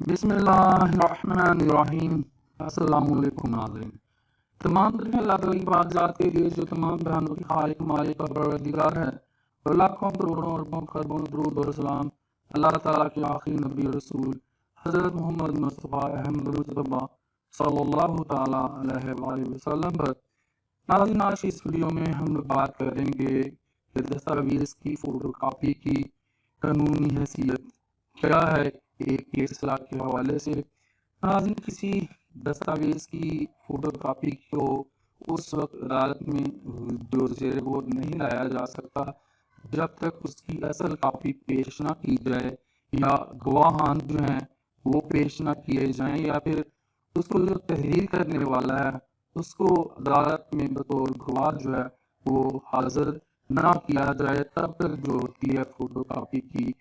بسم اللہ الرحمن الرحیم۔ السلام علیکم ناظرین۔ تمام طرح اللہ تعالیٰ کی پاک ذات کے لیے جو تمام جہانوں کی خالق مالک اور پروردگار ہے، اور لاکھوں کروڑوں اربوں خربوں درود اور سلام اللہ تعالیٰ کے آخری نبی اور رسول حضرت محمد مصطفیٰ احمد مصطفیٰ صلی اللہ تعالیٰ علیہ وآلہ وسلم پر۔ ناظرین، آج کی اس ویڈیو میں ہم لوگ بات کریں گے کہ دستاویز کی فوٹو کاپی کی قانونی حیثیت کیا ہے ایک کیس اصلاح کے حوالے سے۔ ناظرین، کسی دستاویز کی فوٹو کاپی کو اس وقت عدالت میں جو زیر غور نہیں لایا جا سکتا جب تک اس کی اصل کاپی پیش نہ کی جائے، یا گواہان جو ہیں وہ پیش نہ کیے جائیں، یا پھر اس کو جو تحریر کرنے والا ہے اس کو عدالت میں بطور گواہ جو ہے وہ حاضر نہ کیا جائے، تب تک جو ہوتی ہے فوٹو کاپی کی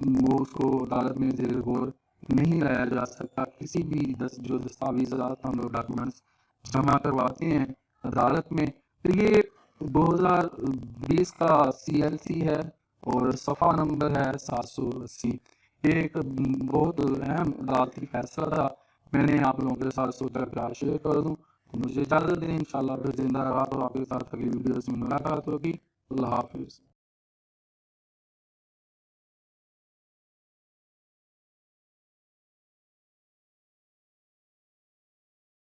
وہ اس کو عدالت میں زیر غور نہیں لایا جا سکتا۔ کسی بھی جو دستاویزات ہم لوگ ڈاکیومنٹس جمع کرواتے ہیں عدالت میں، تو یہ 2020 کا CLC ہے اور صفحہ نمبر ہے 780۔ یہ ایک بہت اہم عدالتی فیصلہ تھا، میں نے آپ لوگوں کے ساتھ سوچا کہ آج شیئر کر دوں۔ مجھے اجازت دیں، انشاءاللہ پھر زندہ رہا تو آپ کے ساتھ اگلی ویڈیوز میں ملاقات ہوگی۔ اللہ حافظ۔